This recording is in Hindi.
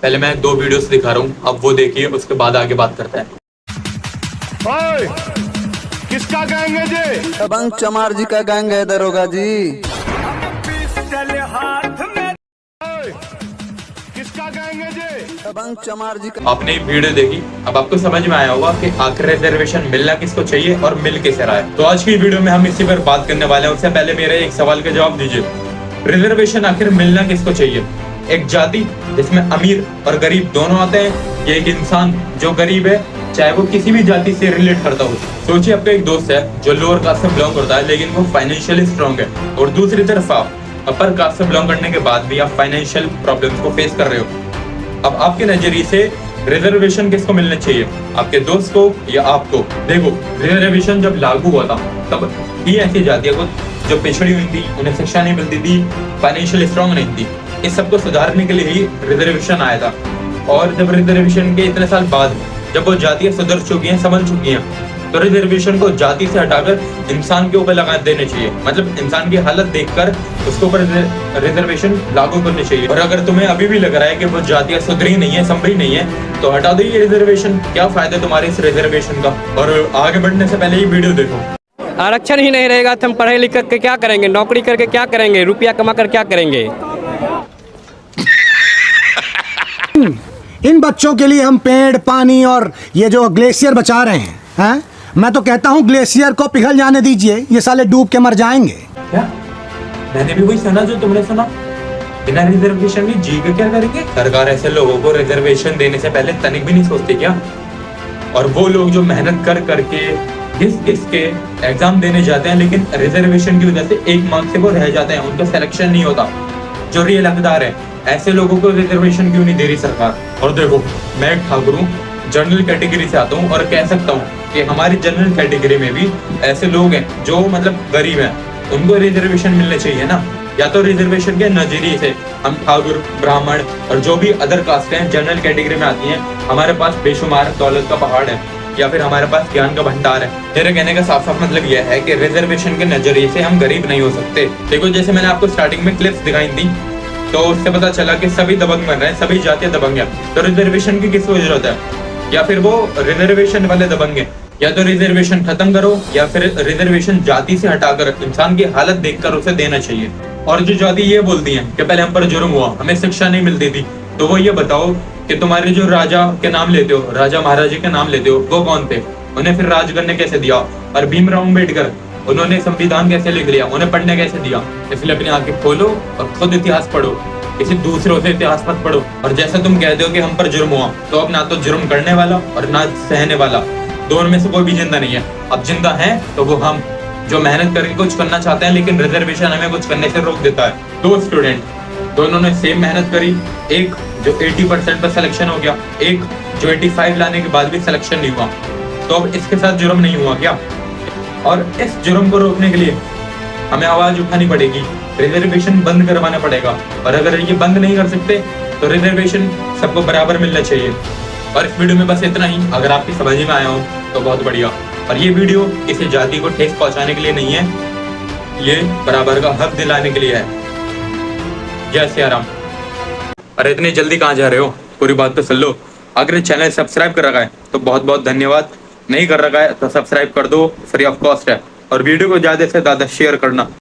पहले मैं 2 वीडियोस दिखा रहा हूँ, अब वो देखिए, उसके बाद आगे बात करते हैं। ओए, किसका गैंग है जी? दबंग चमार जी का गैंग है दरोगा जी। ओए, किसका गैंग है जी? दबंग चमार जी का। आपने वीडियो देखी, अब आपको समझ में आया होगा कि आखिर रिजर्वेशन मिलना किसको चाहिए और मिल किसे रहा है। तो आज की वीडियो में हम इसी पर बात करने वाले हैं। उससे पहले मेरे एक सवाल का जवाब दीजिए, रिजर्वेशन आखिर मिलना किसको चाहिए? एक जाति जिसमें अमीर और गरीब दोनों आते हैं, ये एक इंसान जो गरीब है, चाहे वो किसी भी जाति से रिलेट करता हो। सोचिए आपका एक दोस्त है जो लोअर कास्ट से बिलोंग करता है, लेकिन वो फाइनेंशियली स्ट्रांग है, और दूसरी तरफ आप अपर कास्ट से बिलोंग करने के बाद भी आप फाइनेंशियल प्रॉब्लम्स को फेस कर रहे हो। अब आपके नजरिए से रिजर्वेशन किसको मिलना चाहिए, आपके दोस्त को या आपको? देखो, रिजर्वेशन जब लागू हुआ था तब ही ऐसी जातियों को जो पिछड़ी हुई थी, उन्हें शिक्षा नहीं मिलती थी, फाइनेंशियल स्ट्रांग नहीं थी, इस सबको सुधारने के लिए ही रिजर्वेशन आया था। और जब रिजर्वेशन के इतने साल बाद जब वो जातियां सुधर चुकी हैं, समझ चुकी हैं, तो रिजर्वेशन को जाति से हटाकर इंसान के ऊपर लगा देने चाहिए। मतलब इंसान की हालत देखकर उसके ऊपर रिजर्वेशन लागू करनी चाहिए। और अगर तुम्हें अभी भी लग रहा है कि वो जातियां सुधरी नहीं है, संभली नहीं है, तो हटा दो ये रिजर्वेशन। क्या फायदा तुम्हारे इस रिजर्वेशन का? और आगे बढ़ने से पहले ये वीडियो देखो। आरक्षण ही नहीं रहेगा तो हम पढ़ाई लिख करके क्या करेंगे, नौकरी करके क्या करेंगे, रुपया कमा कर क्या करेंगे? इन बच्चों के लिए हम पेड़, पानी और ये जो ग्लेशियर बचा रहे हैं, मैं तो कहता हूँ ग्लेशियर को पिघल जाने दीजिए, ये साले डूब के मर जाएंगे। क्या? मैंने भी वही सुना जो तुमने सुना। बिना रिजर्वेशन के जी के क्या करेंगे? सरकार ऐसे लोगों को रिजर्वेशन देने से पहले तनिक भी नहीं सोचती क्या? और वो लोग जो मेहनत कर करके घिस के एग्जाम देने जाते हैं, लेकिन रिजर्वेशन की वजह से 1 मार्क्स से वो रह जाते हैं, उनका सिलेक्शन नहीं होता, जो रियल हकदार है, ऐसे लोगों को रिजर्वेशन क्यों नहीं दे रही सरकार? और देखो, मैं एक ठाकुर हूँ, जनरल कैटेगरी से आता हूँ, और कह सकता हूँ कि हमारी जनरल कैटेगरी में भी ऐसे लोग हैं जो मतलब गरीब हैं, उनको रिजर्वेशन मिलने चाहिए ना। या तो रिजर्वेशन के नजरिए से हम ठाकुर, ब्राह्मण और जो भी अदर कास्ट हैं जनरल कैटेगरी में आती हैं, हमारे पास बेशुमार दौलत का पहाड़ है, या फिर हमारे पास ज्ञान का भंडार है। मेरे कहने का साफ साफ मतलब यह है कि रिजर्वेशन के नजरिए से हम गरीब नहीं हो सकते। देखो, जैसे मैंने आपको स्टार्टिंग में क्लिप्स दिखाई थी, तो उससे पता चला कि सभी दबंग बन रहे हैं, सभी जातियां दबंग हैं। तो रिजर्वेशन की किसको जरूरत है? या फिर वो रिजर्वेशन वाले दबंग हैं? या तो रिजर्वेशन खत्म करो, या फिर रिजर्वेशन जाति से हटाकर इंसान की हालत देखकर उसे देना चाहिए। और जो जाति ये बोलती है कि पहले हम पर जुर्म हुआ, हमें शिक्षा नहीं मिलती थी, तो वो ये बताओ कि तुम्हारे जो राजा के नाम लेते हो, राजा महाराजा के नाम लेते हो, वो कौन थे? उन्हें फिर राज करने कैसे दिया? और भीमराव अम्बेडकर, उन्होंने संविधान कैसे लिख लिया, उन्हें पढ़ने कैसे दिया? इसलिए अपनी आंखें खोलो और खुद इतिहास पढ़ो, किसी दूसरों से इतिहास मत पढ़ो। और जैसा तुम कहते हो कि हम पर जुर्म हुआ, तो अब ना तो जुर्म करने वाला और ना सहने वाला, दोनों में से कोई भी जिंदा नहीं है। अब जिंदा है तो वो हम, जो मेहनत करके कुछ करना चाहते हैं, लेकिन रिजर्वेशन हमें कुछ करने से रोक देता है। 2 स्टूडेंट, दोनों ने सेम मेहनत करी, एक जो 80% पर सिलेक्शन हो गया, एक जो 85 लाने के बाद भी सिलेक्शन नहीं हुआ, तो अब इसके साथ जुर्म नहीं हुआ क्या? और इस जुर्म को रोकने के लिए हमें आवाज उठानी पड़ेगी, रिजर्वेशन बंद करवाना पड़ेगा। और अगर ये बंद नहीं कर सकते तो रिजर्वेशन सबको बराबर मिलना चाहिए। और इस वीडियो में बस इतना ही। अगर आपकी समझ में आया हो तो बहुत बढ़िया। और ये वीडियो किसी जाति को ठेस पहुंचाने के लिए नहीं है, ये बराबर का हक दिलाने के लिए है। जय सिया राम। अरे इतनी जल्दी कहाँ जा रहे हो? पूरी बात तो सुन लो। अगर चैनल सब्सक्राइब कर रखा है तो बहुत बहुत धन्यवाद, नहीं कर रखा है तो सब्सक्राइब कर दो, फ्री ऑफ कॉस्ट है। और वीडियो को ज्यादा से ज्यादा शेयर करना।